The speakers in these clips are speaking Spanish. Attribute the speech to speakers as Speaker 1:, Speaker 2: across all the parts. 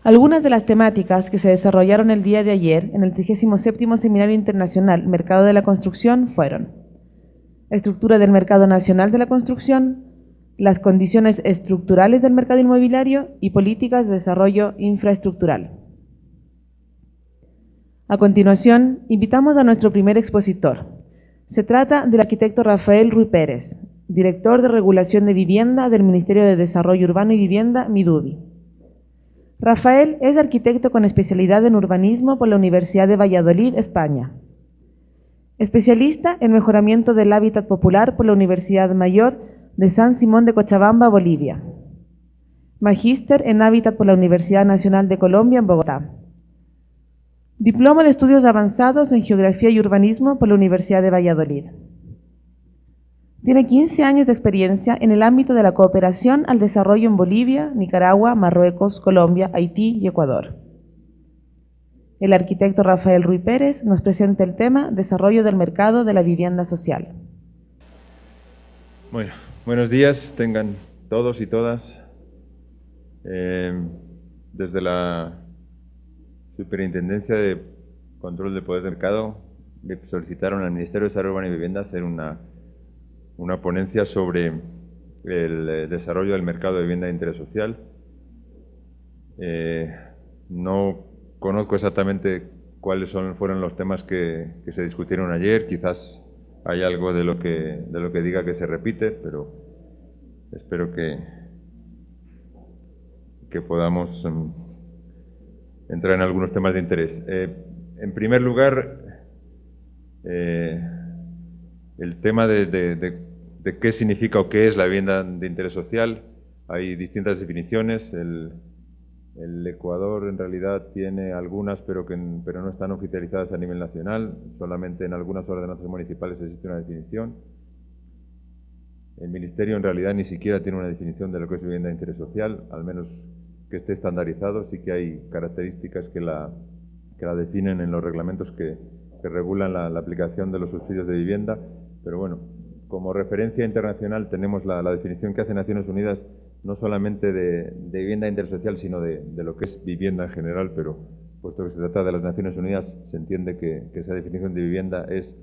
Speaker 1: Algunas de las temáticas que se desarrollaron el día de ayer en el 37º Seminario Internacional Mercado de la Construcción fueron: estructura del mercado nacional de la construcción, las condiciones estructurales del mercado inmobiliario y políticas de desarrollo infraestructural. A continuación, invitamos a nuestro primer expositor. Se trata del arquitecto Rafael Ruy Pérez, director de Regulación de Vivienda del Ministerio de Desarrollo Urbano y Vivienda, MIDUVI. Rafael es arquitecto con especialidad en urbanismo por la Universidad de Valladolid, España. Especialista en mejoramiento del hábitat popular por la Universidad Mayor de San Simón de Cochabamba, Bolivia. Magíster en hábitat por la Universidad Nacional de Colombia, en Bogotá. Diploma de Estudios Avanzados en Geografía y Urbanismo por la Universidad de Valladolid. Tiene 15 años de experiencia en el ámbito de la cooperación al desarrollo en Bolivia, Nicaragua, Marruecos, Colombia, Haití y Ecuador. El arquitecto Rafael Ruy Pérez nos presenta el tema Desarrollo del mercado de la vivienda social.
Speaker 2: Bueno, buenos días tengan todos y todas. Desde la Superintendencia de Control de Poder de Mercado le solicitaron al Ministerio de Desarrollo Urbano y Vivienda hacer una ponencia sobre el desarrollo del mercado de vivienda de interés social. No conozco exactamente cuáles fueron los temas que se discutieron ayer. Quizás hay algo de lo que diga que se repite, pero espero que podamos entrar en algunos temas de interés. En primer lugar, el tema de qué significa o qué es la vivienda de interés social. Hay distintas definiciones. El Ecuador en realidad tiene algunas, pero no están oficializadas a nivel nacional. Solamente en algunas ordenanzas municipales existe una definición. El Ministerio en realidad ni siquiera tiene una definición de lo que es vivienda de interés social, al menos que esté estandarizado. Sí que hay características que la definen en los reglamentos que regulan la aplicación de los subsidios de vivienda, pero bueno, como referencia internacional tenemos la definición que hace Naciones Unidas, no solamente de vivienda de interés social, sino de lo que es vivienda en general, pero puesto que se trata de las Naciones Unidas, se entiende que esa definición de vivienda es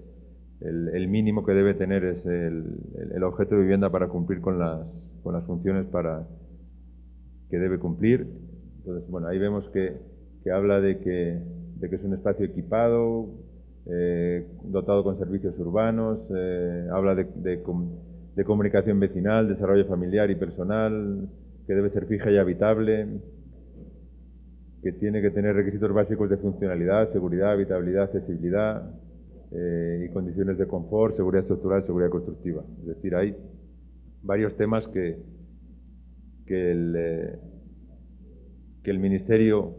Speaker 2: el mínimo que debe tener, es el objeto de vivienda para cumplir con las funciones que debe cumplir. Entonces, bueno, ahí vemos que habla de que es un espacio equipado, dotado con servicios urbanos, habla de comunicación vecinal, desarrollo familiar y personal, que debe ser fija y habitable, que tiene que tener requisitos básicos de funcionalidad, seguridad, habitabilidad, accesibilidad y condiciones de confort, seguridad estructural, seguridad constructiva. Es decir, hay varios temas que el Ministerio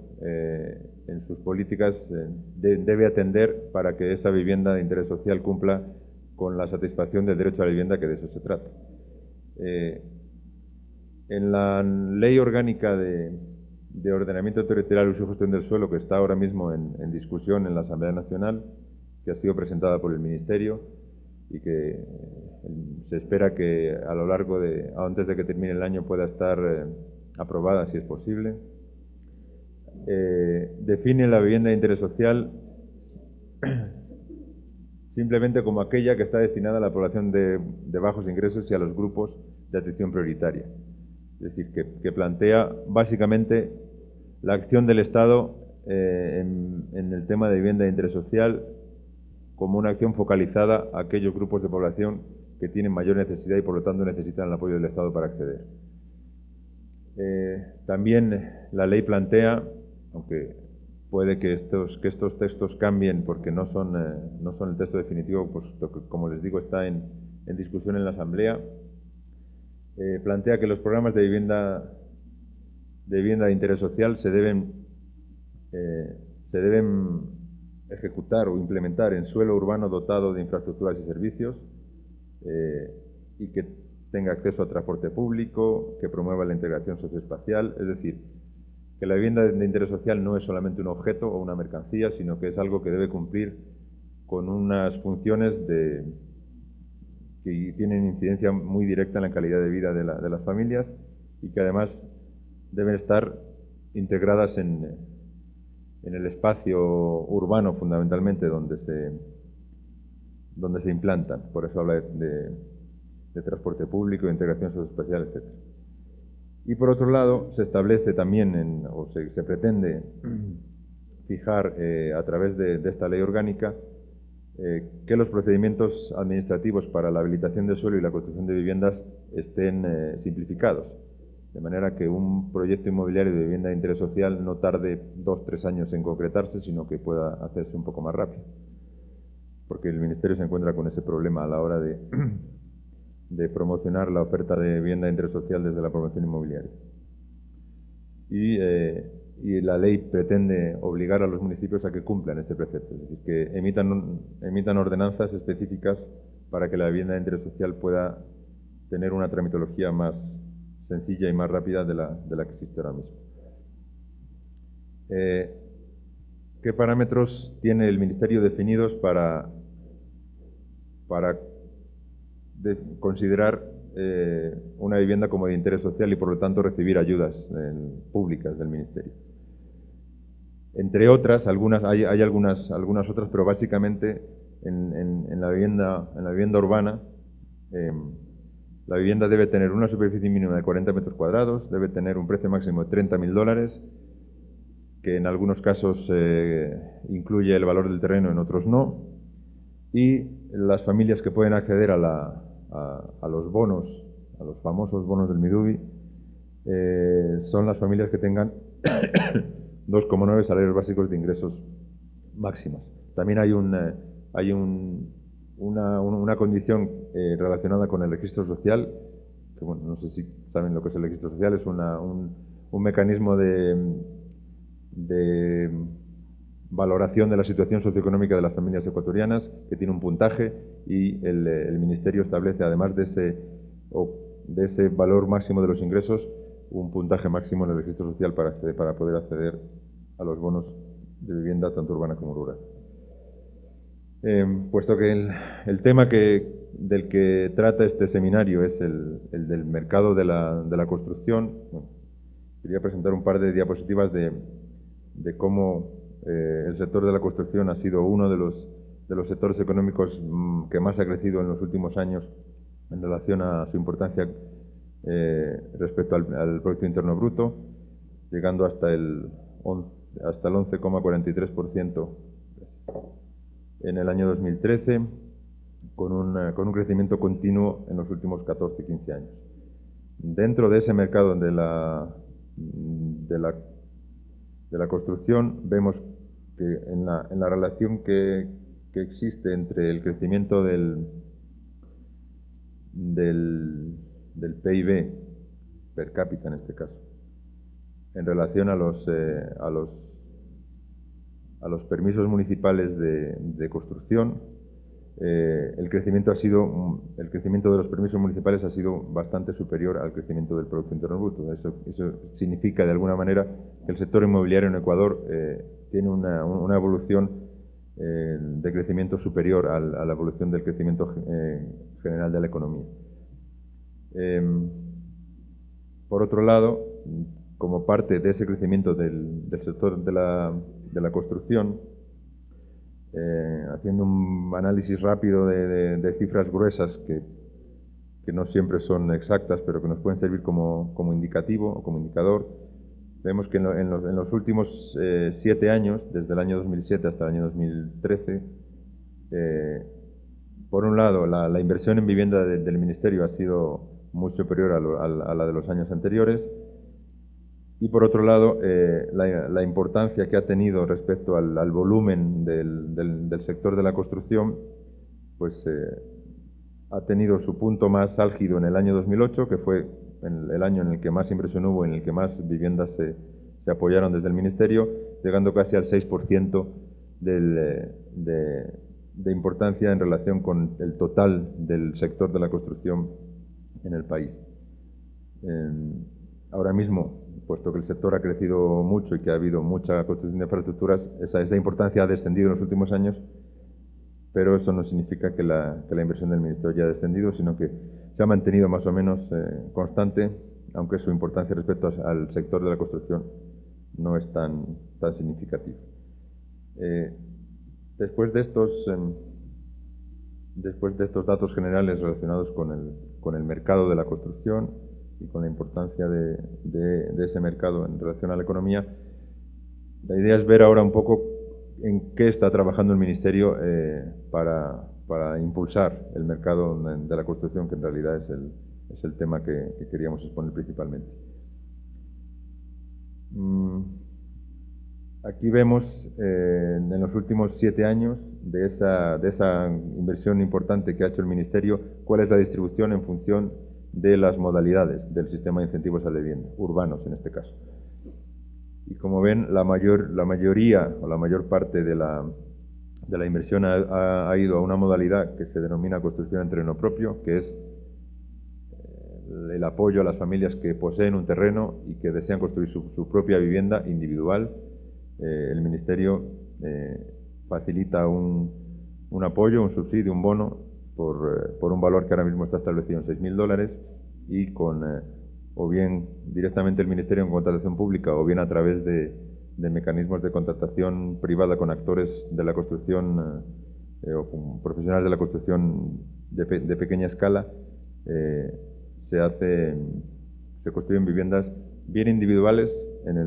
Speaker 2: en sus políticas debe atender para que esa vivienda de interés social cumpla con la satisfacción del derecho a la vivienda, que de eso se trata. En la Ley Orgánica de Ordenamiento Territorial y Uso y Gestión del Suelo, que está ahora mismo en discusión en la Asamblea Nacional, que ha sido presentada por el Ministerio y que se espera que a lo largo antes de que termine el año pueda estar aprobada, si es posible. Define la vivienda de interés social simplemente como aquella que está destinada a la población de bajos ingresos y a los grupos de atención prioritaria. Es decir, que plantea básicamente la acción del Estado en el tema de vivienda de interés social como una acción focalizada a aquellos grupos de población que tienen mayor necesidad y por lo tanto necesitan el apoyo del Estado para acceder. También la ley plantea, aunque puede que estos textos cambien porque no son el texto definitivo, puesto que, como les digo, está en discusión en la Asamblea, plantea que los programas de vivienda de interés social se deben ejecutar o implementar en suelo urbano dotado de infraestructuras y servicios y que tenga acceso a transporte público, que promueva la integración socioespacial. Es decir, que la vivienda de interés social no es solamente un objeto o una mercancía, sino que es algo que debe cumplir con unas funciones que tienen incidencia muy directa en la calidad de vida de las familias y que además deben estar integradas en el espacio urbano fundamentalmente donde se implantan. Por eso habla de transporte público, de integración socioespacial, etc. Y por otro lado, se establece también, se pretende fijar a través de esta ley orgánica que los procedimientos administrativos para la habilitación de suelo y la construcción de viviendas estén simplificados, de manera que un proyecto inmobiliario de vivienda de interés social no tarde 2 o 3 años en concretarse, sino que pueda hacerse un poco más rápido, porque el Ministerio se encuentra con ese problema a la hora de promocionar la oferta de vivienda de interés social desde la promoción inmobiliaria. Y la ley pretende obligar a los municipios a que cumplan este precepto, es decir, que emitan ordenanzas específicas para que la vivienda de interés social pueda tener una tramitología más sencilla y más rápida de la que existe ahora mismo. ¿Qué parámetros tiene el Ministerio definidos para considerar una vivienda como de interés social y por lo tanto recibir ayudas públicas del Ministerio? Entre otras, hay algunas otras, pero básicamente en la vivienda urbana, la vivienda debe tener una superficie mínima de 40 metros cuadrados, debe tener un precio máximo de $30.000, que en algunos casos incluye el valor del terreno, en otros no, y las familias que pueden acceder a los bonos, a los famosos bonos del Midubi, son las familias que tengan 2,9 salarios básicos de ingresos máximos. También hay una condición relacionada con el registro social, que bueno, no sé si saben lo que es el registro social, es un mecanismo de valoración de la situación socioeconómica de las familias ecuatorianas, que tiene un puntaje, y el Ministerio establece, además de ese valor máximo de los ingresos, un puntaje máximo en el registro social para poder acceder a los bonos de vivienda tanto urbana como rural. Puesto que el tema del que trata este seminario es el del mercado de la construcción, bueno, quería presentar un par de diapositivas de cómo el sector de la construcción ha sido uno de los sectores económicos que más ha crecido en los últimos años en relación a su importancia respecto al Producto Interno Bruto, llegando hasta el 11,43% en el año 2013, con un crecimiento continuo en los últimos 14 y 15 años. Dentro de ese mercado de la construcción, vemos que en la relación que existe entre el crecimiento del PIB per cápita, en este caso, en relación a los permisos municipales de construcción, el crecimiento de los permisos municipales ha sido bastante superior al crecimiento del Producto Interno Bruto. Eso significa, de alguna manera, que el sector inmobiliario en Ecuador tiene una evolución de crecimiento superior a la evolución del crecimiento general de la economía. Por otro lado, como parte de ese crecimiento del sector de la construcción, haciendo un análisis rápido de cifras gruesas que no siempre son exactas, pero que nos pueden servir como indicativo o como indicador, vemos que en los últimos 7 años, desde el año 2007 hasta el año 2013, por un lado, la inversión en vivienda del Ministerio ha sido muy superior a la de los años anteriores, y por otro lado, la importancia que ha tenido respecto al volumen del sector de la construcción, pues ha tenido su punto más álgido en el año 2008, que fue el año en el que más inversión hubo, en el que más viviendas se apoyaron desde el Ministerio, llegando casi al 6% de importancia en relación con el total del sector de la construcción en el país. Ahora mismo, puesto que el sector ha crecido mucho y que ha habido mucha construcción de infraestructuras, esa importancia ha descendido en los últimos años, pero eso no significa que la inversión del Ministerio haya descendido, sino que se ha mantenido más o menos constante, aunque su importancia respecto al sector de la construcción no es tan significativo. Después de estos datos generales relacionados con el mercado de la construcción y con la importancia de ese mercado en relación a la economía, la idea es ver ahora un poco en qué está trabajando el Ministerio para impulsar el mercado de la construcción, que en realidad es el tema que queríamos exponer principalmente. Aquí vemos en los últimos 7 años de esa inversión importante que ha hecho el Ministerio, cuál es la distribución en función de las modalidades del sistema de incentivos a la vivienda, urbanos en este caso. Y como ven, la mayoría o la mayor parte de la inversión ha ido a una modalidad que se denomina construcción en terreno propio, que es el apoyo a las familias que poseen un terreno y que desean construir su propia vivienda individual. El Ministerio facilita un apoyo, un subsidio, un bono por un valor que ahora mismo está establecido en $6.000 y o bien directamente el Ministerio en contratación pública o bien a través de mecanismos de contratación privada con actores de la construcción o con profesionales de la construcción de pequeña escala, se construyen viviendas bien individuales en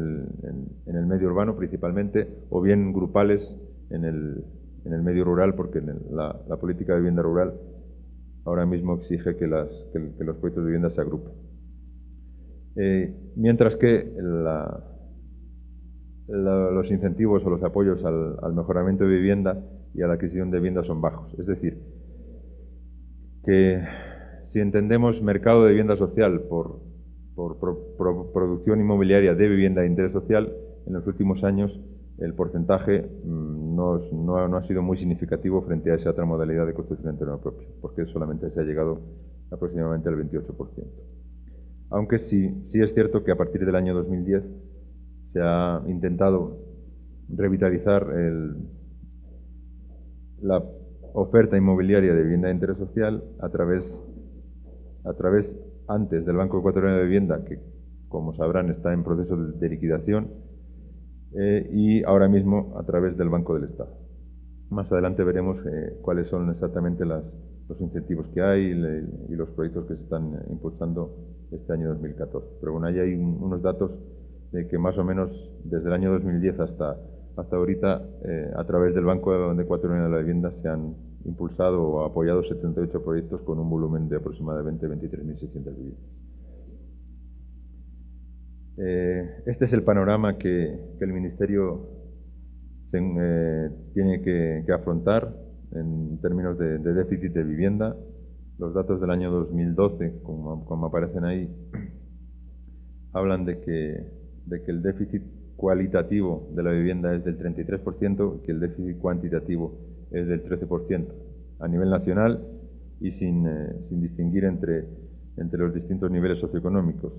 Speaker 2: el medio urbano principalmente, o bien grupales en el medio rural, porque la política de vivienda rural ahora mismo exige que los proyectos de vivienda se agrupen. Mientras que los incentivos o los apoyos al mejoramiento de vivienda y a la adquisición de vivienda son bajos. Es decir, que si entendemos mercado de vivienda social por producción inmobiliaria de vivienda de interés social, en los últimos años el porcentaje no ha sido muy significativo frente a esa otra modalidad de construcción en terreno propio, porque solamente se ha llegado aproximadamente al 28%. Aunque sí es cierto que a partir del año 2010 se ha intentado revitalizar la oferta inmobiliaria de vivienda de interés social a través antes del Banco Ecuatoriano de Vivienda, que como sabrán está en proceso de liquidación, y ahora mismo a través del Banco del Estado. Más adelante veremos cuáles son exactamente los incentivos que hay y los proyectos que se están impulsando este año 2014. Pero bueno, ahí hay unos datos de que más o menos desde el año 2010 hasta ahorita, a través del Banco Ecuatoriano de la Vivienda se han impulsado o apoyado 78 proyectos con un volumen de aproximadamente 23.600 viviendas. Este es el panorama que el Ministerio tiene que afrontar en términos de déficit de vivienda. Los datos del año 2012, como aparecen ahí, hablan de que el déficit cualitativo de la vivienda es del 33% y que el déficit cuantitativo es del 13% a nivel nacional y sin distinguir entre los distintos niveles socioeconómicos.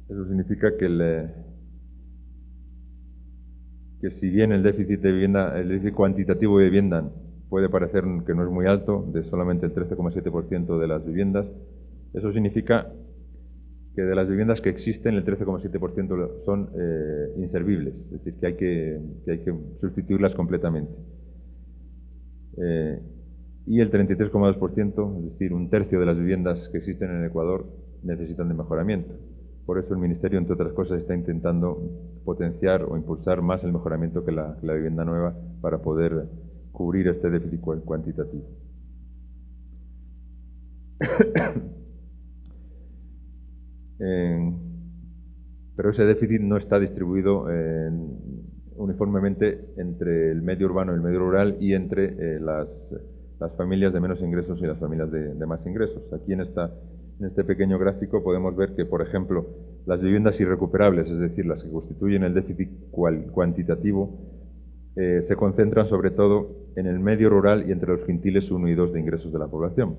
Speaker 2: Eso significa que si bien el déficit de vivienda, el déficit cuantitativo de vivienda puede parecer que no es muy alto, de solamente el 13,7% de las viviendas, eso significa que de las viviendas que existen, el 13,7% son inservibles, es decir, que hay que sustituirlas completamente. Y el 33,2%, es decir, un tercio de las viviendas que existen en Ecuador, necesitan de mejoramiento. Por eso el Ministerio, entre otras cosas, está intentando potenciar o impulsar más el mejoramiento que la vivienda nueva para poder cubrir este déficit cuantitativo. Pero ese déficit no está distribuido uniformemente entre el medio urbano y el medio rural y entre las familias de menos ingresos y las familias de más ingresos. Aquí en este pequeño gráfico podemos ver que, por ejemplo, las viviendas irrecuperables, es decir, las que constituyen el déficit cuantitativo, se concentran sobre todo en el medio rural y entre los quintiles 1 y 2 de ingresos de la población.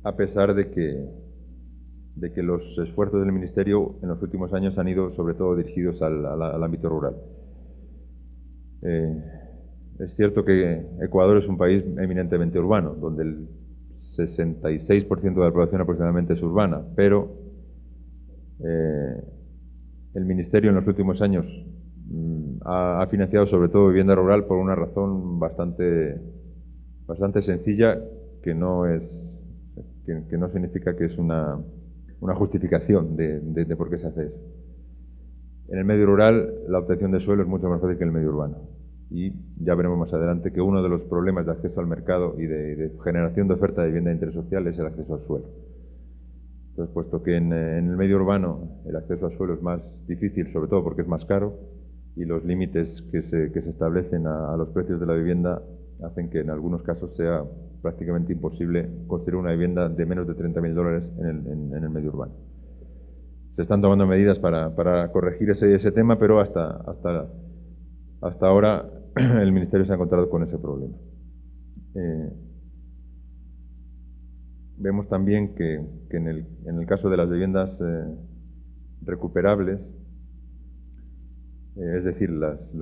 Speaker 2: A pesar de que los esfuerzos del Ministerio en los últimos años han ido sobre todo dirigidos al ámbito rural. Es cierto que Ecuador es un país eminentemente urbano, donde el 66% de la población aproximadamente es urbana, pero el Ministerio en los últimos años ha financiado sobre todo vivienda rural por una razón bastante sencilla, que no significa que es una justificación de por qué se hace eso. En el medio rural la obtención de suelo es mucho más fácil que en el medio urbano. Y ya veremos más adelante que uno de los problemas de acceso al mercado y de generación de oferta de vivienda de interés social es el acceso al suelo. Entonces, puesto que en el medio urbano el acceso al suelo es más difícil, sobre todo porque es más caro, y los límites que se establecen a los precios de la vivienda hacen que en algunos casos sea prácticamente imposible construir una vivienda de menos de $30.000 en el medio urbano. Se están tomando medidas para corregir ese tema, pero hasta ahora el Ministerio se ha encontrado con ese problema. Vemos también que en el caso de las viviendas recuperables, es decir, las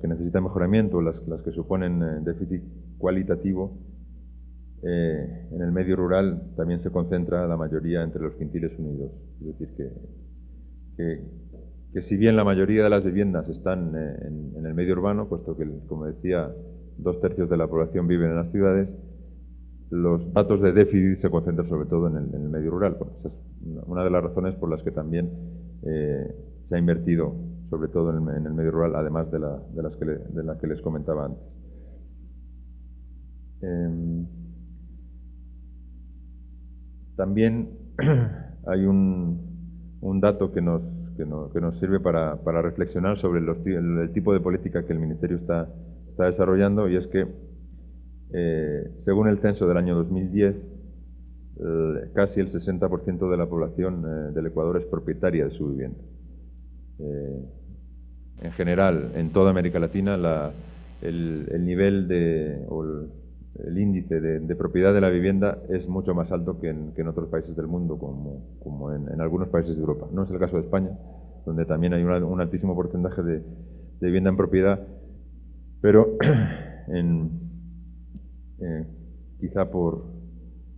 Speaker 2: que necesitan mejoramiento, las que suponen déficit cualitativo, en el medio rural también se concentra la mayoría entre los quintiles unidos. Es decir, que si bien la mayoría de las viviendas están en el medio urbano, puesto que, como decía, 2/3 de la población vive en las ciudades, los datos de déficit se concentran sobre todo en el medio rural. Bueno, esa es una de las razones por las que también se ha invertido sobre todo en el medio rural, además de la que les comentaba antes. También hay un dato que nos sirve para reflexionar sobre el tipo de política que el Ministerio está desarrollando, y es que según el censo del año 2010, casi el 60% de la población del Ecuador es propietaria de su vivienda. En general, en toda América Latina, el nivel el índice de propiedad de la vivienda es mucho más alto que en otros países del mundo, como en algunos países de Europa. No es el caso de España, donde también hay un altísimo porcentaje de vivienda en propiedad, pero quizá por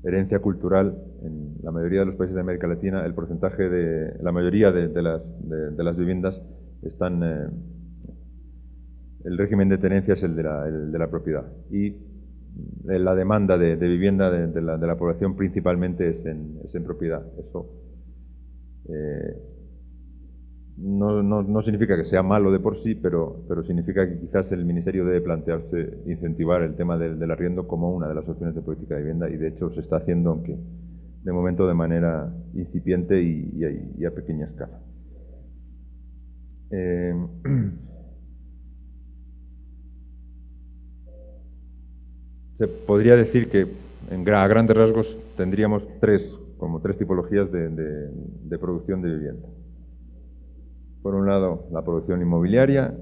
Speaker 2: herencia cultural, en la mayoría de los países de América Latina, el porcentaje la mayoría de las viviendas están, el régimen de tenencia es el de la propiedad, y la demanda de vivienda de la población principalmente es en propiedad. Eso no significa que sea malo de por sí, pero significa que quizás el Ministerio debe plantearse incentivar el tema del arriendo como una de las opciones de política de vivienda, y de hecho se está haciendo, aunque de momento de manera incipiente y a pequeña escala. Se podría decir que a grandes rasgos tendríamos tres tipologías de producción de vivienda. Por un lado, la producción inmobiliaria;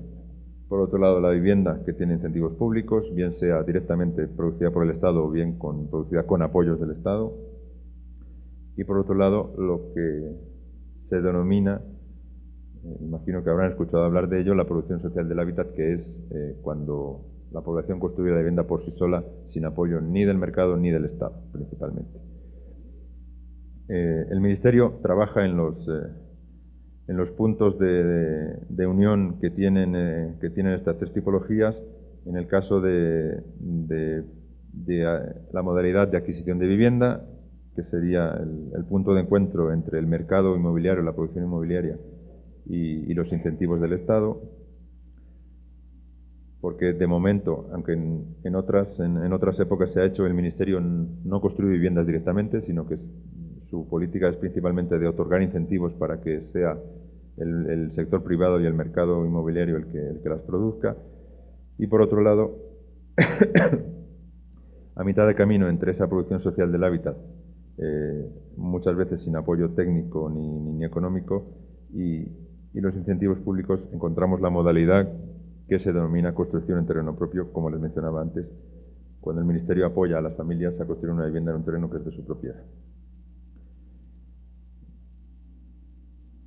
Speaker 2: por otro lado, la vivienda que tiene incentivos públicos, bien sea directamente producida por el Estado o bien producida con apoyos del Estado; y por otro lado, lo que se denomina, imagino que habrán escuchado hablar de ello, la producción social del hábitat, que es cuando la población construye la vivienda por sí sola, sin apoyo ni del mercado ni del Estado, principalmente. El Ministerio trabaja en los puntos de unión que tienen estas tres tipologías. En el caso de la modalidad de adquisición de vivienda, que sería el punto de encuentro entre el mercado inmobiliario, la producción inmobiliaria y los incentivos del Estado, porque de momento, aunque en otras épocas se ha hecho, el Ministerio no construye viviendas directamente, sino que su política es principalmente de otorgar incentivos para que sea el sector privado y el mercado inmobiliario el que las produzca. Y por otro lado, a mitad de camino entre esa producción social del hábitat, muchas veces sin apoyo técnico ni económico, y los incentivos públicos, encontramos la modalidad que se denomina construcción en terreno propio, como les mencionaba antes, cuando el Ministerio apoya a las familias a construir una vivienda en un terreno que es de su propiedad.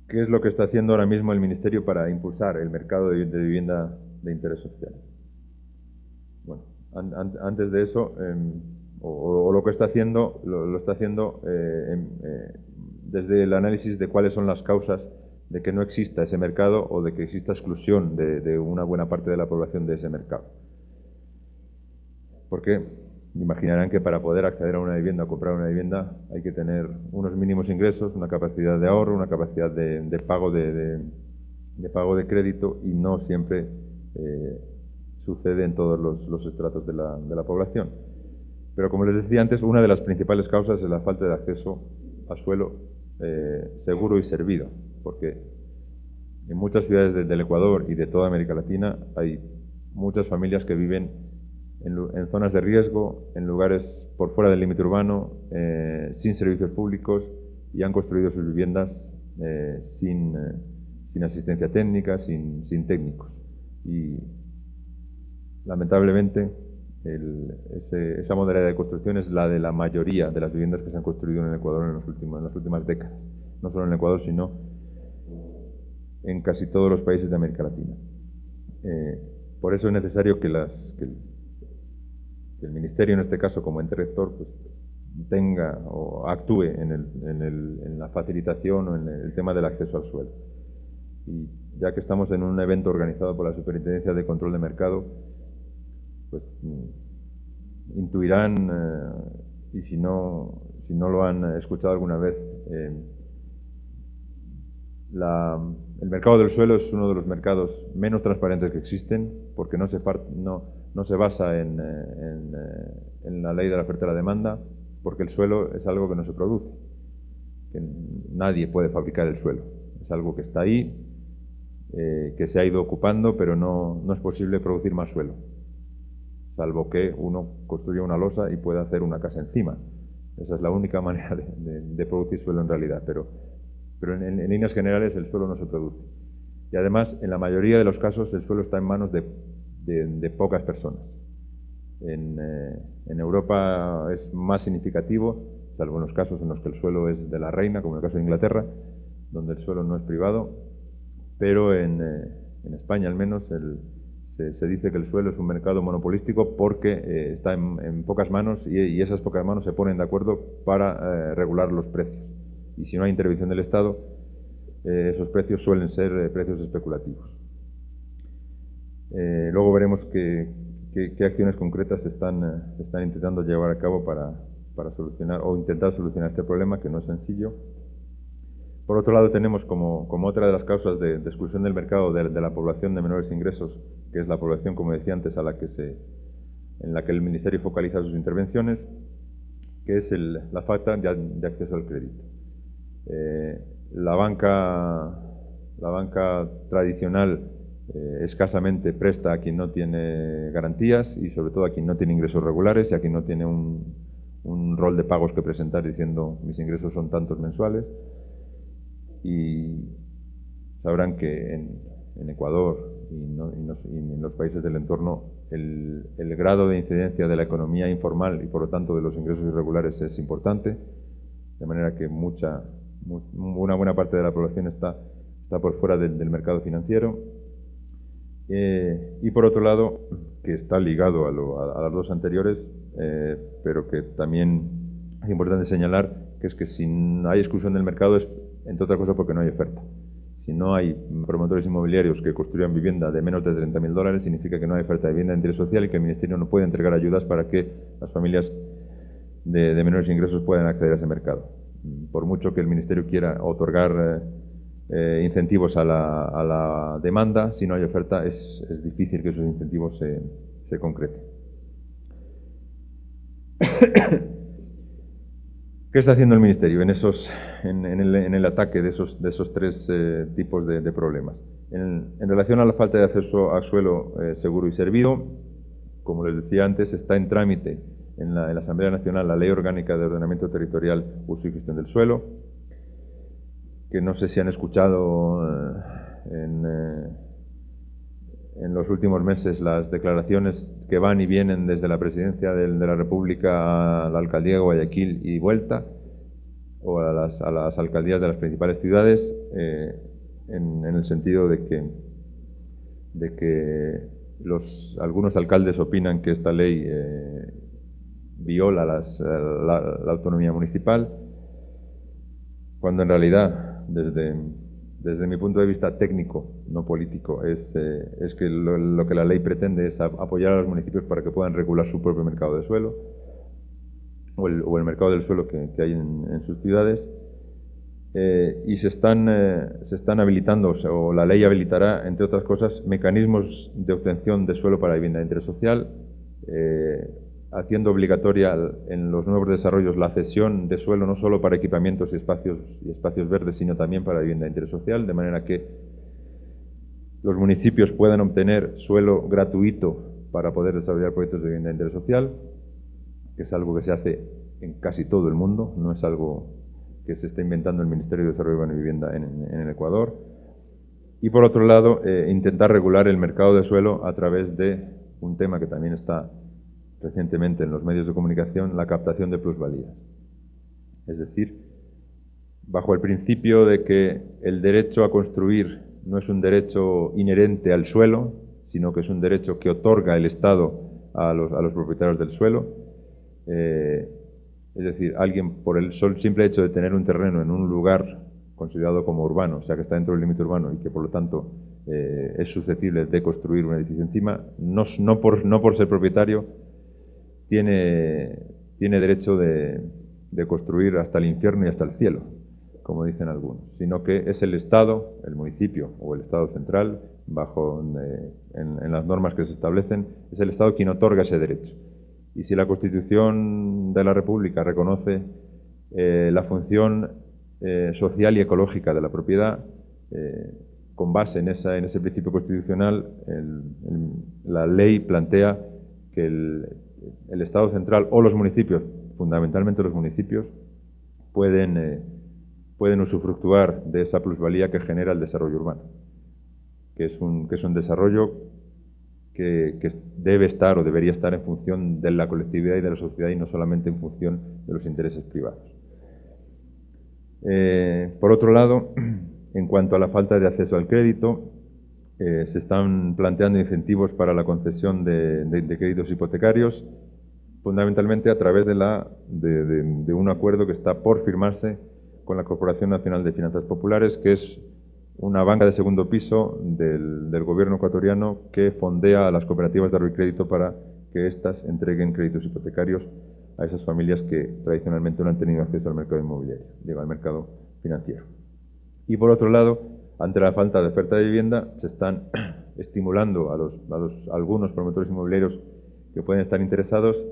Speaker 2: ¿Qué es lo que está haciendo ahora mismo el Ministerio para impulsar el mercado de vivienda de interés social? Bueno, antes de eso, o lo que está haciendo, lo está haciendo desde el análisis de cuáles son las causas de que no exista ese mercado o de que exista exclusión de una buena parte de la población de ese mercado. Porque imaginarán que para poder acceder a una vivienda o comprar una vivienda hay que tener unos mínimos ingresos, una capacidad de ahorro, una capacidad de pago de crédito, y no siempre sucede en todos los estratos de la población. Pero como les decía antes, una de las principales causas es la falta de acceso a suelo seguro y servido, porque en muchas ciudades del Ecuador y de toda América Latina hay muchas familias que viven en zonas de riesgo, en lugares por fuera del límite urbano, sin servicios públicos, y han construido sus viviendas sin asistencia técnica, sin técnicos. Y lamentablemente esa modalidad de construcción es la de la mayoría de las viviendas que se han construido en el Ecuador en las últimas décadas. No solo en el Ecuador, sino en casi todos los países de América Latina. Por eso es necesario que el Ministerio, en este caso como ente rector, pues, tenga o actúe en la facilitación o en el tema del acceso al suelo. Y ya que estamos en un evento organizado por la Superintendencia de Control de Mercado, pues intuirán, y si no lo han escuchado alguna vez, el mercado del suelo es uno de los mercados menos transparentes que existen, porque no se basa en la ley de la oferta y la demanda, porque el suelo es algo que no se produce, que nadie puede fabricar el suelo, es algo que está ahí, que se ha ido ocupando, pero no es posible producir más suelo, salvo que uno construya una losa y pueda hacer una casa encima. Esa es la única manera de producir suelo en realidad, pero en líneas generales el suelo no se produce. Y además, en la mayoría de los casos, el suelo está en manos de pocas personas. En Europa es más significativo, salvo en los casos en los que el suelo es de la reina, como en el caso de Inglaterra, donde el suelo no es privado, pero en España al menos se dice que el suelo es un mercado monopolístico porque está en pocas manos, y esas pocas manos se ponen de acuerdo para regular los precios. Y si no hay intervención del Estado, esos precios suelen ser precios especulativos. Luego veremos qué acciones concretas se están intentando llevar a cabo para solucionar o intentar solucionar este problema, que no es sencillo. Por otro lado, tenemos como otra de las causas de exclusión del mercado de la población de menores ingresos, que es la población, como decía antes, en la que el Ministerio focaliza sus intervenciones, que es la falta de acceso al crédito. La banca tradicional escasamente presta a quien no tiene garantías, y sobre todo a quien no tiene ingresos regulares y a quien no tiene un rol de pagos que presentar diciendo mis ingresos son tantos mensuales. Y sabrán que en Ecuador y en los países del entorno el grado de incidencia de la economía informal y por lo tanto de los ingresos irregulares es importante, de manera que una buena parte de la población está por fuera del mercado financiero. Y por otro lado, que está ligado a las dos anteriores, pero que también es importante señalar, que es que si hay exclusión del mercado es, entre otras cosas, porque no hay oferta. Si no hay promotores inmobiliarios que construyan vivienda de menos de $30.000, significa que no hay oferta de vivienda de interés social y que el Ministerio no puede entregar ayudas para que las familias de menores ingresos puedan acceder a ese mercado. Por mucho que el Ministerio quiera otorgar incentivos a la demanda, si no hay oferta es difícil que esos incentivos se concreten. ¿Qué está haciendo el Ministerio en el ataque de esos tres tipos de problemas? En relación a la falta de acceso a suelo seguro y servido, como les decía antes, está en trámite en la Asamblea Nacional la Ley Orgánica de Ordenamiento Territorial, Uso y Gestión del Suelo, que no sé si han escuchado en los últimos meses las declaraciones que van y vienen desde la Presidencia de la República a la Alcaldía de Guayaquil y vuelta, o a las alcaldías de las principales ciudades, en el sentido de que algunos alcaldes opinan que esta ley viola la autonomía municipal, cuando en realidad desde desde mi punto de vista técnico, no político, es que lo que la ley pretende es apoyar a los municipios para que puedan regular su propio mercado de suelo o el mercado del suelo que hay en sus ciudades. Y se están habilitando, o la ley habilitará, entre otras cosas, mecanismos de obtención de suelo para vivienda de interés social, haciendo obligatoria en los nuevos desarrollos la cesión de suelo no solo para equipamientos y espacios verdes, sino también para vivienda de interés social, de manera que los municipios puedan obtener suelo gratuito para poder desarrollar proyectos de vivienda de interés social, que es algo que se hace en casi todo el mundo, no es algo que se está inventando el Ministerio de Desarrollo Urbano y Vivienda en el Ecuador. Y por otro lado, intentar regular el mercado de suelo a través de un tema que también está recientemente en los medios de comunicación, la captación de plusvalías. Es decir, bajo el principio de que el derecho a construir no es un derecho inherente al suelo, sino que es un derecho que otorga el Estado a los propietarios del suelo. Es decir, alguien por el simple hecho de tener un terreno en un lugar considerado como urbano, o sea que está dentro del límite urbano y que por lo tanto es susceptible de construir un edificio encima, no por ser propietario tiene derecho de construir hasta el infierno y hasta el cielo, como dicen algunos, sino que es el Estado, el municipio o el Estado central, en las normas que se establecen, es el Estado quien otorga ese derecho. Y si la Constitución de la República reconoce la función social y ecológica de la propiedad, con base en ese principio constitucional, la ley plantea que el Estado central o los municipios, fundamentalmente los municipios, pueden usufructuar de esa plusvalía que genera el desarrollo urbano, que es un desarrollo que debe estar o debería estar en función de la colectividad y de la sociedad y no solamente en función de los intereses privados. Por otro lado, en cuanto a la falta de acceso al crédito, se están planteando incentivos para la concesión de créditos hipotecarios, fundamentalmente a través de un acuerdo que está por firmarse con la Corporación Nacional de Finanzas Populares, que es una banca de segundo piso del gobierno ecuatoriano que fondea a las cooperativas de ahorro y crédito para que éstas entreguen créditos hipotecarios a esas familias que tradicionalmente no han tenido acceso al mercado inmobiliario, al mercado financiero. Y por otro lado, ante la falta de oferta de vivienda, se están estimulando a algunos promotores inmobiliarios que pueden estar interesados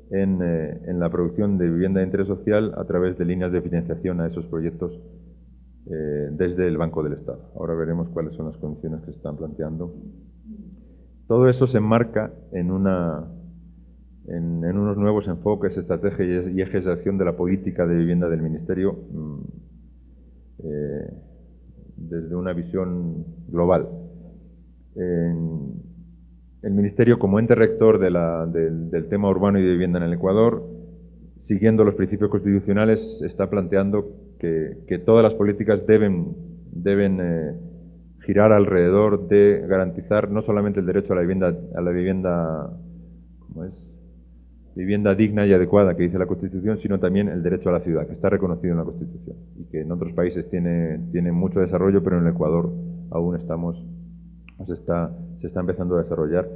Speaker 2: en la producción de vivienda de interés social a través de líneas de financiación a esos proyectos desde el Banco del Estado. Ahora veremos cuáles son las condiciones que se están planteando. Todo eso se enmarca en unos nuevos enfoques, estrategias y ejes de acción de la política de vivienda del Ministerio desde una visión global. El Ministerio, como ente rector del tema urbano y de vivienda en el Ecuador, siguiendo los principios constitucionales, está planteando que todas las políticas deben girar alrededor de garantizar no solamente el derecho a la vivienda vivienda digna y adecuada que dice la Constitución, sino también el derecho a la ciudad, que está reconocido en la Constitución y que en otros países tiene mucho desarrollo, pero en el Ecuador aún se está empezando a desarrollar.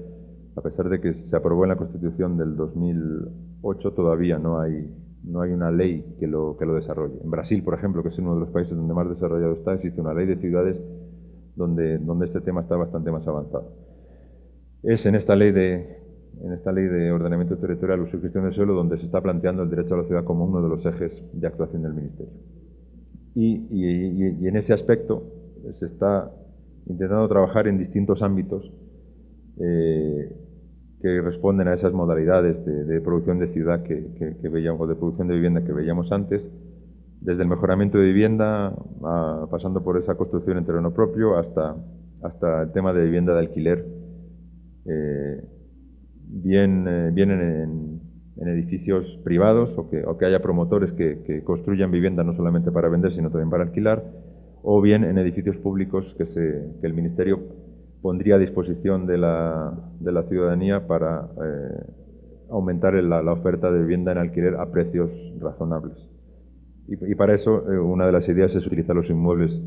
Speaker 2: A pesar de que se aprobó en la Constitución del 2008, todavía no hay una ley que lo desarrolle. En Brasil, por ejemplo, que es uno de los países donde más desarrollado está, existe una ley de ciudades donde este tema está bastante más avanzado. Es en esta ley de ordenamiento territorial, uso y gestión del suelo, donde se está planteando el derecho a la ciudad como uno de los ejes de actuación del Ministerio. Y en ese aspecto se está intentando trabajar en distintos ámbitos que responden a esas modalidades de producción de ciudad que veíamos, o de producción de vivienda que veíamos antes, desde el mejoramiento de vivienda, pasando por esa construcción en terreno propio, hasta el tema de vivienda de alquiler, bien en edificios privados, o que haya promotores que construyan vivienda no solamente para vender, sino también para alquilar, o bien en edificios públicos que el Ministerio pondría a disposición de la ciudadanía para aumentar la oferta de vivienda en alquiler a precios razonables. Y para eso una de las ideas es utilizar los inmuebles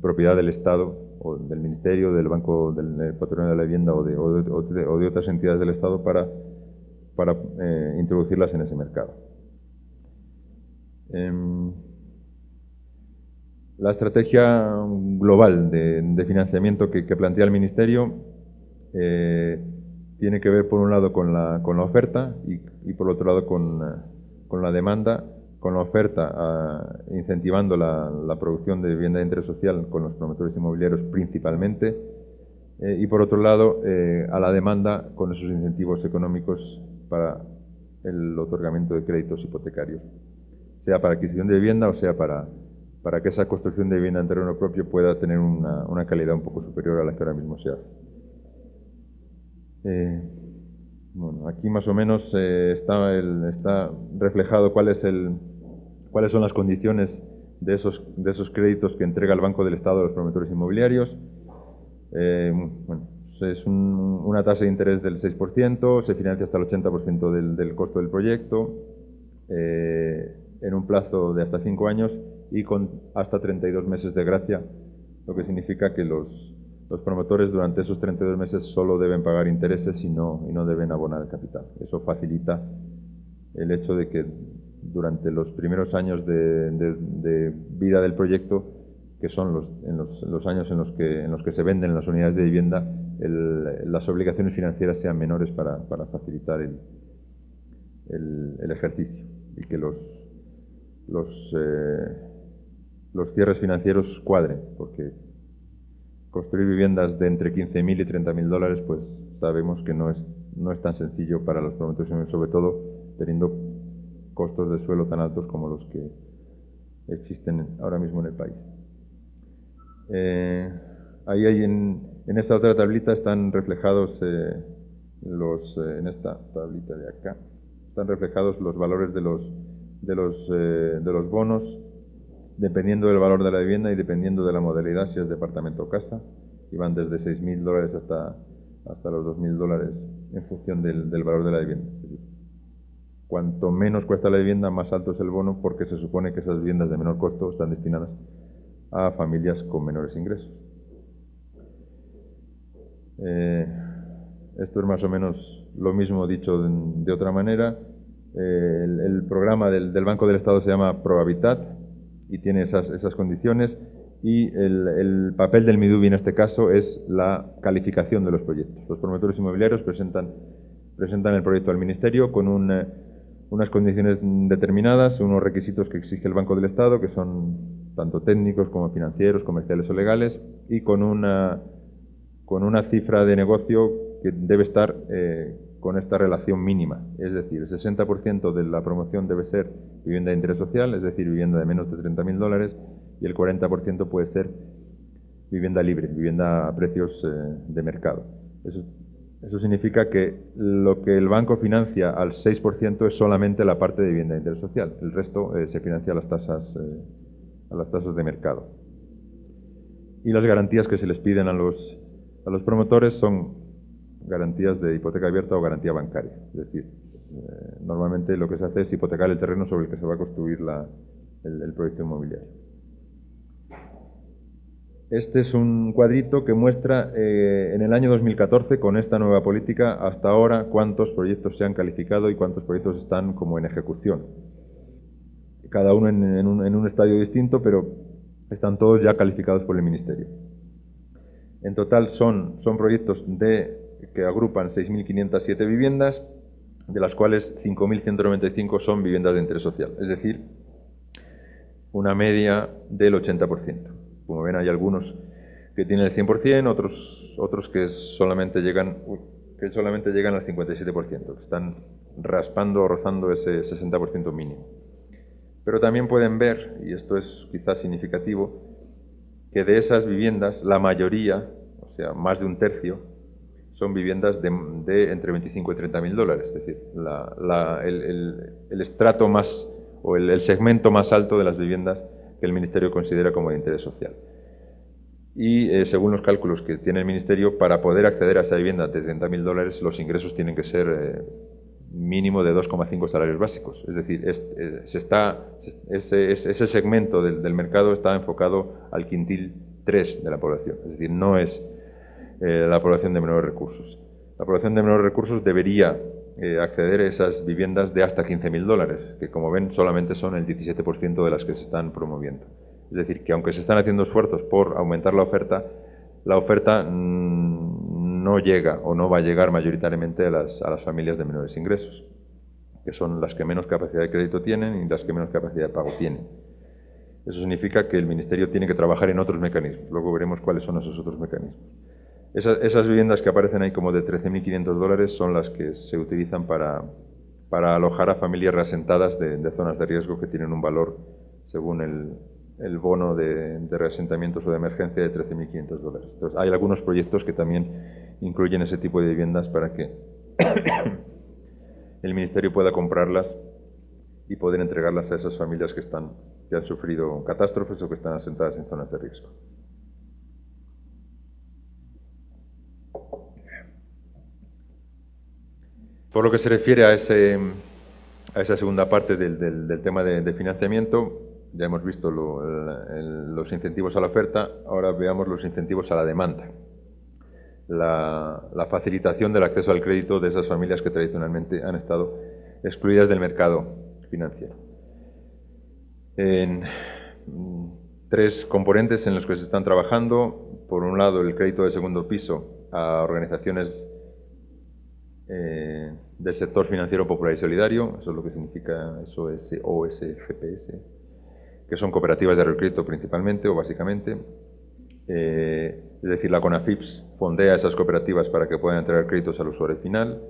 Speaker 2: propiedad del Estado o del Ministerio, del Banco del Patrimonio de la Vivienda o de otras entidades del Estado para introducirlas en ese mercado. La estrategia global de financiamiento que plantea el Ministerio tiene que ver, por un lado, con la oferta y por otro lado, con la demanda. Con la oferta, incentivando la producción de vivienda de interés social con los promotores inmobiliarios principalmente, y por otro lado, a la demanda con esos incentivos económicos para el otorgamiento de créditos hipotecarios, sea para adquisición de vivienda o sea para que esa construcción de vivienda en terreno propio pueda tener una calidad un poco superior a la que ahora mismo se hace. Bueno, aquí más o menos está reflejado cuáles son las condiciones de esos créditos que entrega el Banco del Estado a los promotores inmobiliarios. Bueno, es una tasa de interés del 6%, se financia hasta el 80% del costo del proyecto, en un plazo de hasta 5 años y con hasta 32 meses de gracia, lo que significa que los promotores durante esos 32 meses solo deben pagar intereses y no deben abonar el capital. Eso facilita el hecho de que durante los primeros años de vida del proyecto, que son los años en los que se venden las unidades de vivienda, las obligaciones financieras sean menores para facilitar el ejercicio y que los cierres financieros cuadren, porque construir viviendas de entre 15.000 y 30.000 dólares, pues sabemos que no es tan sencillo para los promotores, sobre todo teniendo costos de suelo tan altos como los que existen ahora mismo en el país. Ahí hay en esta otra tablita están reflejados en esta tablita de acá están reflejados los valores de los bonos, dependiendo del valor de la vivienda y dependiendo de la modalidad, si es departamento o casa, y van desde 6.000 dólares hasta los 2.000 dólares en función del valor de la vivienda. Cuanto menos cuesta la vivienda, más alto es el bono, porque se supone que esas viviendas de menor costo están destinadas a familias con menores ingresos. Esto es más o menos lo mismo dicho de otra manera. El programa del Banco del Estado se llama ProHabitat y tiene esas condiciones, y el papel del MIDUBI en este caso es la calificación de los proyectos. Los promotores inmobiliarios presentan el proyecto al Ministerio con unas condiciones determinadas, unos requisitos que exige el Banco del Estado, que son tanto técnicos como financieros, comerciales o legales, y con una cifra de negocio que debe estar con esta relación mínima. Es decir, el 60% de la promoción debe ser vivienda de interés social, es decir, vivienda de menos de 30.000 dólares, y el 40% puede ser vivienda libre, vivienda a precios de mercado. Eso significa que lo que el banco financia al 6% es solamente la parte de vivienda de interés social. El resto se financia a las tasas de mercado. Y las garantías que se les piden a los promotores son garantías de hipoteca abierta o garantía bancaria. Es decir, normalmente lo que se hace es hipotecar el terreno sobre el que se va a construir el proyecto inmobiliario. Este es un cuadrito que muestra en el año 2014, con esta nueva política, hasta ahora cuántos proyectos se han calificado y cuántos proyectos están como en ejecución. Cada uno en un estadio distinto, pero están todos ya calificados por el Ministerio. En total son proyectos que agrupan 6.507 viviendas, de las cuales 5.195 son viviendas de interés social, es decir, una media del 80%. Como ven, hay algunos que tienen el 100%, otros que solamente llegan al 57%, que están raspando o rozando ese 60% mínimo. Pero también pueden ver, y esto es quizás significativo, que de esas viviendas, la mayoría, o sea, más de un tercio, son viviendas de entre 25 y 30.000 dólares, es decir, el estrato más, o el segmento más alto de las viviendas que el Ministerio considera como de interés social. Y según los cálculos que tiene el Ministerio, para poder acceder a esa vivienda de 30.000 dólares, los ingresos tienen que ser mínimo de 2,5 salarios básicos. Es decir, ese segmento del mercado está enfocado al quintil 3 de la población, es decir, no es la población de menores recursos. La población de menores recursos debería acceder a esas viviendas de hasta 15.000 dólares, que como ven solamente son el 17% de las que se están promoviendo. Es decir, que aunque se están haciendo esfuerzos por aumentar la oferta no llega o no va a llegar mayoritariamente a las familias de menores ingresos, que son las que menos capacidad de crédito tienen y las que menos capacidad de pago tienen. Eso significa que el Ministerio tiene que trabajar en otros mecanismos. Luego veremos cuáles son esos otros mecanismos. Esas viviendas que aparecen ahí como de 13.500 dólares son las que se utilizan para alojar a familias reasentadas de zonas de riesgo que tienen un valor, según el bono de reasentamientos o de emergencia, de 13.500 dólares. Entonces, hay algunos proyectos que también incluyen ese tipo de viviendas para que el Ministerio pueda comprarlas y poder entregarlas a esas familias que han sufrido catástrofes o que están asentadas en zonas de riesgo. Por lo que se refiere a esa segunda parte del tema de financiamiento, ya hemos visto los incentivos a la oferta, ahora veamos los incentivos a la demanda. La facilitación del acceso al crédito de esas familias que tradicionalmente han estado excluidas del mercado financiero. En 3 componentes en los que se están trabajando. Por un lado, el crédito de segundo piso a organizaciones del sector financiero popular y solidario, eso es lo que significa OSFPS, que son cooperativas de recrédito principalmente o básicamente. Es decir, la CONAFIPS fondea esas cooperativas para que puedan entregar créditos al usuario final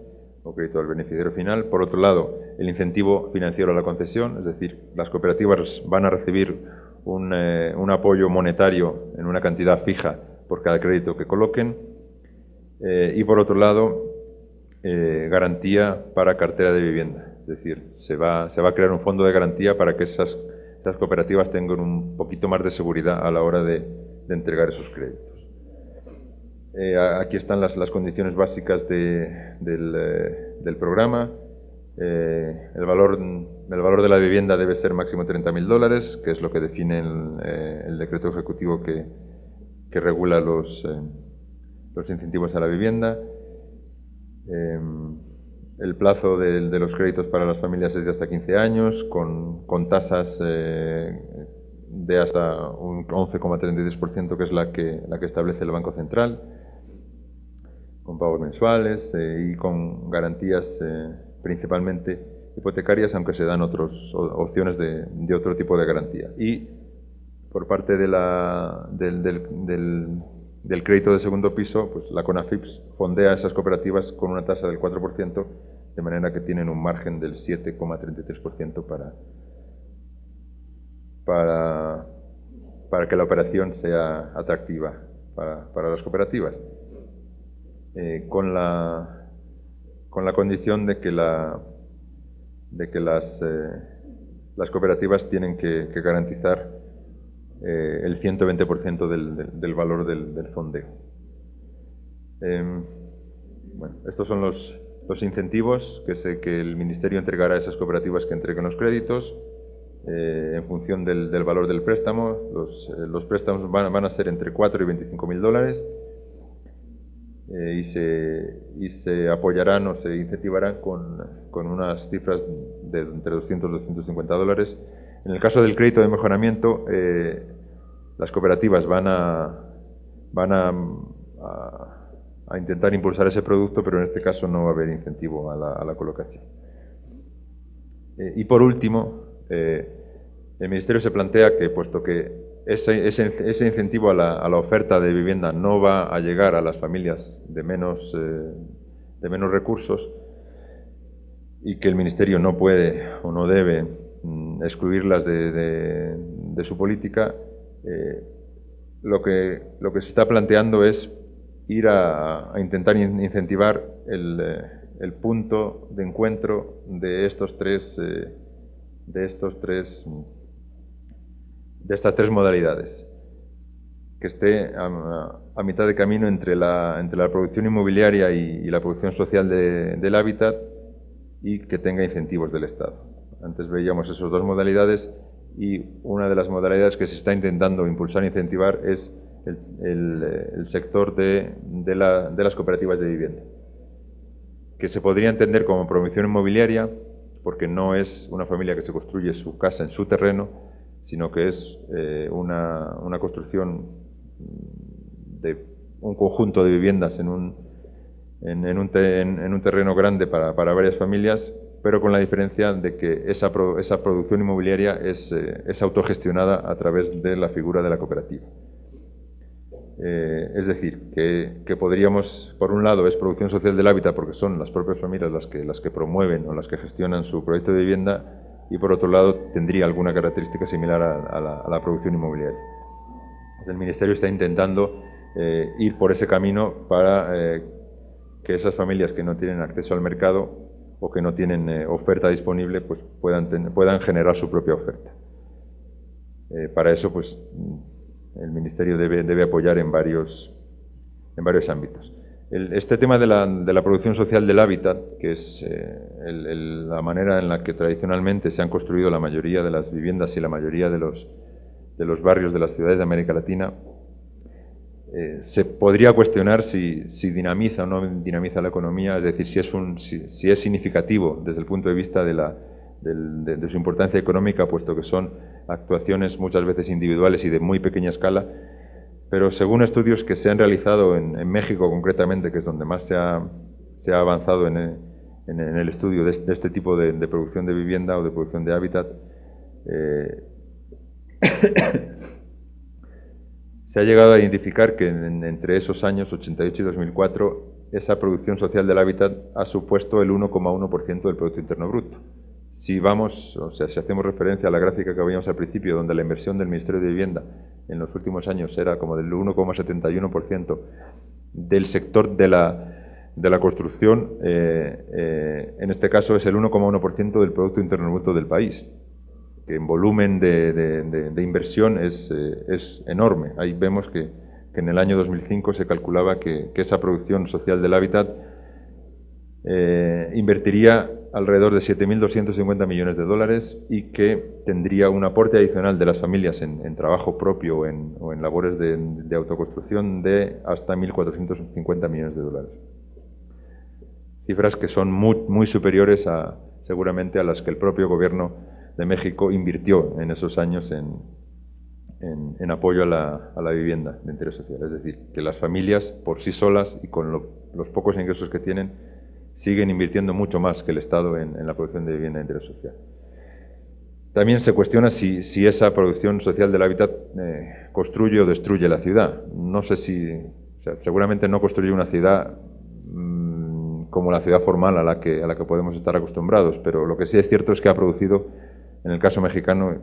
Speaker 2: o crédito al beneficiario final. Por otro lado, el incentivo financiero a la concesión, es decir, las cooperativas van a recibir un apoyo monetario en una cantidad fija por cada crédito que coloquen. Y por otro lado, garantía para cartera de vivienda, es decir, se va a crear un fondo de garantía para que esas cooperativas tengan un poquito más de seguridad a la hora de entregar esos créditos. Aquí están las condiciones básicas del programa. El valor de la vivienda debe ser máximo 30.000 dólares, que es lo que define el decreto ejecutivo que regula los incentivos a la vivienda. El plazo de los créditos para las familias es de hasta 15 años, con tasas de hasta un 11,33%, que es la que establece el Banco Central, con pagos mensuales y con garantías principalmente hipotecarias, aunque se dan otras opciones de otro tipo de garantía. Y por parte del crédito de segundo piso, pues la CONAFIPS fondea esas cooperativas con una tasa del 4%, de manera que tienen un margen del 7,33% para que la operación sea atractiva para las cooperativas, con la condición de que las cooperativas tienen que garantizar el 120% del valor del fondeo. Bueno, estos son los incentivos que el Ministerio entregará a esas cooperativas que entreguen los créditos en función del valor del préstamo. Los préstamos van a ser entre 4 y 25.000 dólares y se apoyarán o se incentivarán con unas cifras de entre 200 y 250 dólares. En el caso del crédito de mejoramiento, las cooperativas van a intentar impulsar ese producto, pero en este caso no va a haber incentivo a la colocación. Y por último, el Ministerio se plantea que, puesto que ese incentivo a la oferta de vivienda no va a llegar a las familias de menos recursos, y que el Ministerio no puede o no debe excluirlas de su política, lo que se está planteando es ir a intentar incentivar el punto de encuentro de estas tres modalidades, que esté a mitad de camino entre la producción inmobiliaria y la producción social del hábitat, y que tenga incentivos del Estado. Antes veíamos esas dos modalidades, y una de las modalidades que se está intentando impulsar e incentivar es el sector de las cooperativas de vivienda, que se podría entender como promoción inmobiliaria, porque no es una familia que se construye su casa en su terreno, sino que es una construcción de un conjunto de viviendas en un terreno grande para varias familias, pero con la diferencia de que esa producción inmobiliaria es autogestionada a través de la figura de la cooperativa. Es decir, que podríamos, por un lado, es producción social del hábitat porque son las propias familias las que promueven o las que gestionan su proyecto de vivienda, y por otro lado tendría alguna característica similar a la producción inmobiliaria. El Ministerio está intentando ir por ese camino para que esas familias que no tienen acceso al mercado o que no tienen oferta disponible, pues puedan generar su propia oferta. Para eso, pues, el Ministerio debe apoyar en varios ámbitos. Este tema de la producción social del hábitat, que es la manera en la que tradicionalmente se han construido la mayoría de las viviendas y la mayoría de los barrios de las ciudades de América Latina, se podría cuestionar si dinamiza o no dinamiza la economía, es decir, si es significativo desde el punto de vista de su importancia económica, puesto que son actuaciones muchas veces individuales y de muy pequeña escala, pero según estudios que se han realizado en México concretamente, que es donde más se ha avanzado en el estudio de este tipo de producción de vivienda o de producción de hábitat, se ha llegado a identificar que entre esos años 88 y 2004 esa producción social del hábitat ha supuesto el 1,1% del Producto Interno Bruto. Si hacemos referencia a la gráfica que veíamos al principio, donde la inversión del Ministerio de Vivienda en los últimos años era como del 1,71% del sector de la construcción, en este caso es el 1,1% del Producto Interno Bruto del país, que en volumen de inversión es enorme. Ahí vemos que en el año 2005 se calculaba que esa producción social del hábitat invertiría alrededor de 7.250 millones de dólares y que tendría un aporte adicional de las familias en trabajo propio o en labores de autoconstrucción de hasta 1.450 millones de dólares. Cifras que son muy superiores seguramente a las que el propio gobierno de México invirtió en esos años en apoyo a la vivienda de interés social. Es decir, que las familias por sí solas y con los pocos ingresos que tienen siguen invirtiendo mucho más que el Estado en la producción de vivienda de interés social. También se cuestiona si esa producción social del hábitat construye o destruye la ciudad. No sé seguramente no construye una ciudad como la ciudad formal a la que podemos estar acostumbrados, pero lo que sí es cierto es que ha producido, en el caso mexicano,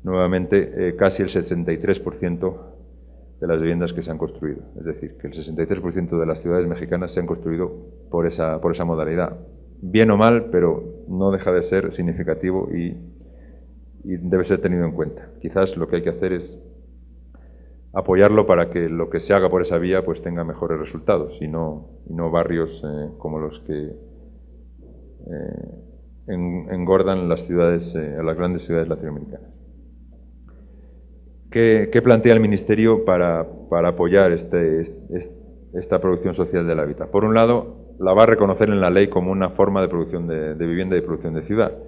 Speaker 2: nuevamente casi el 63% de las viviendas que se han construido. Es decir, que el 63% de las ciudades mexicanas se han construido por esa modalidad. Bien o mal, pero no deja de ser significativo y debe ser tenido en cuenta. Quizás lo que hay que hacer es apoyarlo para que lo que se haga por esa vía pues tenga mejores resultados y no barrios como los que engordan las grandes ciudades latinoamericanas. ¿Qué plantea el Ministerio para apoyar esta producción social del hábitat? Por un lado, la va a reconocer en la ley como una forma de producción de vivienda y de producción de ciudad.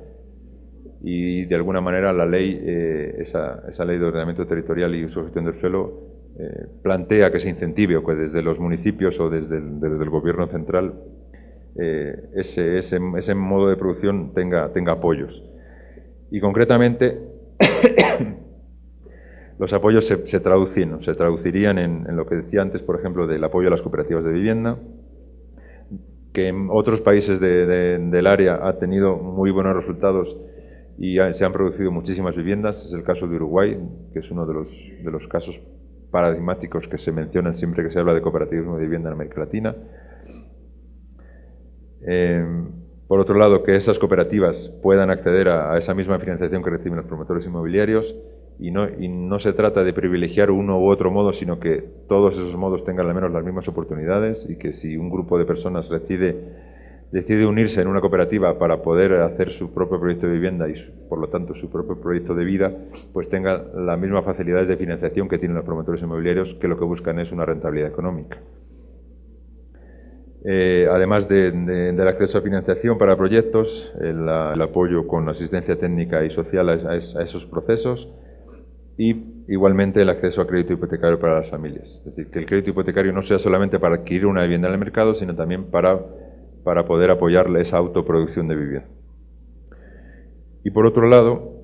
Speaker 2: Y de alguna manera la ley, esa ley de ordenamiento territorial y uso y gestión del suelo, plantea que se incentive o que desde los municipios o desde el gobierno central ese modo de producción tenga apoyos. Y concretamente los apoyos se traducirían en lo que decía antes, por ejemplo, del apoyo a las cooperativas de vivienda, que en otros países del área ha tenido muy buenos resultados y se han producido muchísimas viviendas. Es el caso de Uruguay, que es uno de los casos paradigmáticos que se mencionan siempre que se habla de cooperativismo de vivienda en América Latina. Por otro lado, que esas cooperativas puedan acceder a esa misma financiación que reciben los promotores inmobiliarios, y no se trata de privilegiar uno u otro modo, sino que todos esos modos tengan al menos las mismas oportunidades, y que si un grupo de personas decide decide unirse en una cooperativa para poder hacer su propio proyecto de vivienda y, por lo tanto, su propio proyecto de vida, pues tenga las mismas facilidades de financiación que tienen los promotores inmobiliarios, que lo que buscan es una rentabilidad económica. Además del acceso a financiación para proyectos, el apoyo con asistencia técnica y social a esos procesos, y igualmente el acceso a crédito hipotecario para las familias. Es decir, que el crédito hipotecario no sea solamente para adquirir una vivienda en el mercado, sino también para poder apoyarle esa autoproducción de vivienda. Y por otro lado,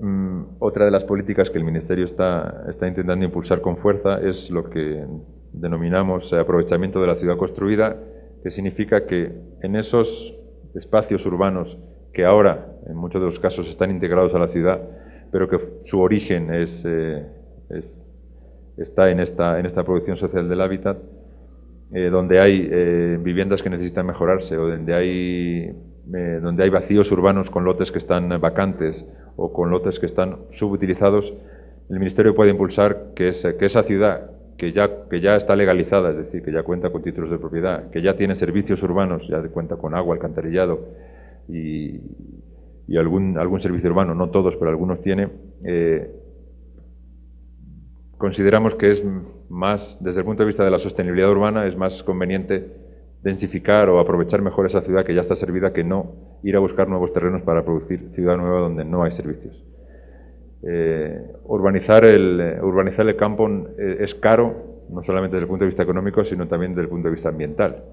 Speaker 2: otra de las políticas que el Ministerio está intentando impulsar con fuerza es lo que denominamos aprovechamiento de la ciudad construida, que significa que en esos espacios urbanos que ahora, en muchos de los casos, están integrados a la ciudad, pero que su origen está en esta producción social del hábitat, donde hay viviendas que necesitan mejorarse, o donde hay vacíos urbanos con lotes que están vacantes o con lotes que están subutilizados, el Ministerio puede impulsar que esa ciudad que ya está legalizada, es decir, que ya cuenta con títulos de propiedad, que ya tiene servicios urbanos, ya cuenta con agua, alcantarillado y algún servicio urbano, no todos, pero algunos tiene, consideramos que es más, desde el punto de vista de la sostenibilidad urbana, es más conveniente densificar o aprovechar mejor esa ciudad que ya está servida, que no ir a buscar nuevos terrenos para producir ciudad nueva donde no hay servicios. Urbanizar el campo es caro, no solamente desde el punto de vista económico, sino también desde el punto de vista ambiental.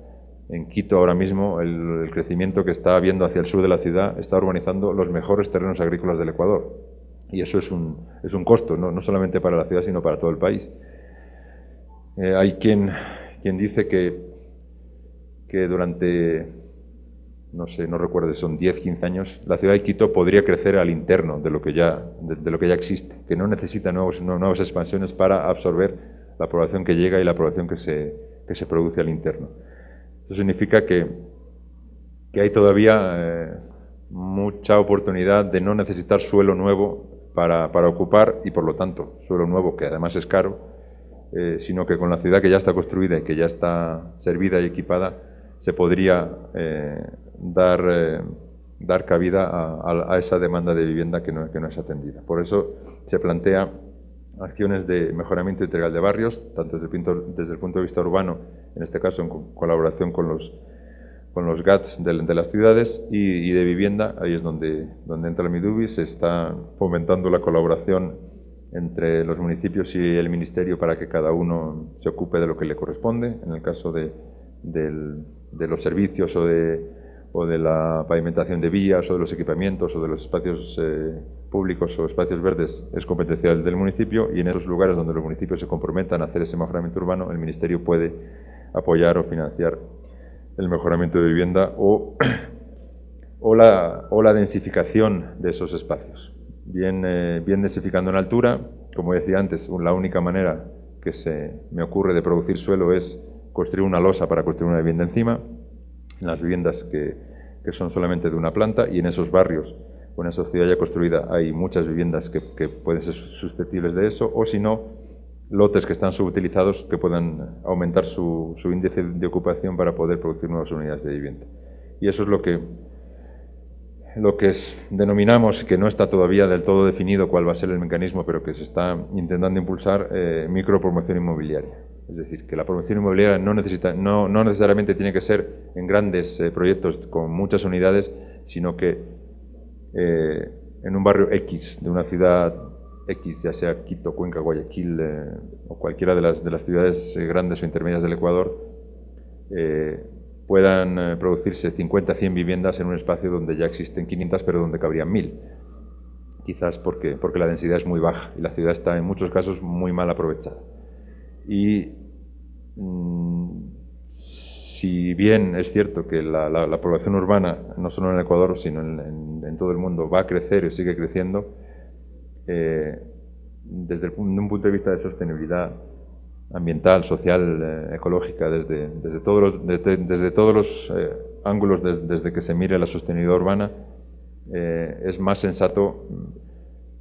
Speaker 2: En Quito ahora mismo el crecimiento que está habiendo hacia el sur de la ciudad está urbanizando los mejores terrenos agrícolas del Ecuador. Y eso es un costo, no solamente para la ciudad, sino para todo el país. Hay quien dice que durante, no recuerdo si son 10, 15 años, la ciudad de Quito podría crecer al interno de lo que ya existe, que no necesita nuevas expansiones para absorber la población que llega y la población que se produce al interno. Eso significa que hay todavía mucha oportunidad de no necesitar suelo nuevo para ocupar, y por lo tanto suelo nuevo que además es caro, sino que con la ciudad que ya está construida y que ya está servida y equipada se podría dar cabida a esa demanda de vivienda que no es atendida. Por eso se plantea acciones de mejoramiento integral de barrios, tanto desde el punto de vista urbano, en este caso en colaboración con los GATS de las ciudades, y de vivienda. Ahí es donde entra el Midubi. Se está fomentando la colaboración entre los municipios y el Ministerio para que cada uno se ocupe de lo que le corresponde. En el caso de los servicios o de la pavimentación de vías o de los equipamientos o de los espacios públicos o espacios verdes, es competencia del municipio, y en esos lugares donde los municipios se comprometan a hacer ese mejoramiento urbano, el Ministerio puede apoyar o financiar el mejoramiento de vivienda o la densificación de esos espacios. Bien densificando en altura, como decía antes, la única manera que se me ocurre de producir suelo es construir una losa para construir una vivienda encima, en las viviendas que son solamente de una planta, y en esos barrios o en esa ciudad ya construida hay muchas viviendas que pueden ser susceptibles de eso, o si no, lotes que están subutilizados que puedan aumentar su índice de ocupación para poder producir nuevas unidades de vivienda. Y eso es lo que denominamos, que no está todavía del todo definido cuál va a ser el mecanismo, pero que se está intentando impulsar, micropromoción inmobiliaria. Es decir, que la promoción inmobiliaria no necesariamente tiene que ser en grandes proyectos con muchas unidades, sino que en un barrio X de una ciudad X, ya sea Quito, Cuenca, Guayaquil o cualquiera de las ciudades grandes o intermedias del Ecuador, puedan producirse 50, 100 viviendas en un espacio donde ya existen 500, pero donde cabrían 1000. Quizás porque la densidad es muy baja y la ciudad está en muchos casos muy mal aprovechada. Y si bien es cierto que la población urbana, no solo en el Ecuador, sino en todo el mundo, va a crecer y sigue creciendo, desde un punto de vista de sostenibilidad ambiental, social, ecológica, desde todos los ángulos, desde que se mire la sostenibilidad urbana, es más sensato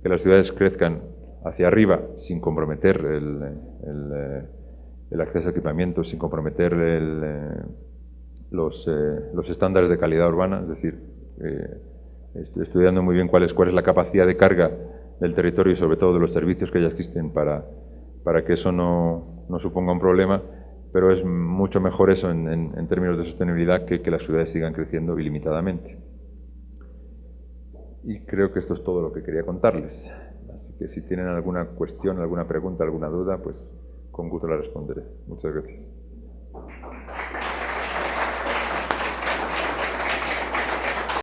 Speaker 2: que las ciudades crezcan hacia arriba sin comprometer el acceso a equipamiento, sin comprometer los estándares de calidad urbana, es decir, estudiando muy bien cuál es la capacidad de carga del territorio y sobre todo de los servicios que ya existen para que eso no suponga un problema, pero es mucho mejor eso en términos de sostenibilidad que las ciudades sigan creciendo ilimitadamente. Y creo que esto es todo lo que quería contarles. Así que si tienen alguna cuestión, alguna pregunta, alguna duda, pues con gusto la responderé. Muchas gracias.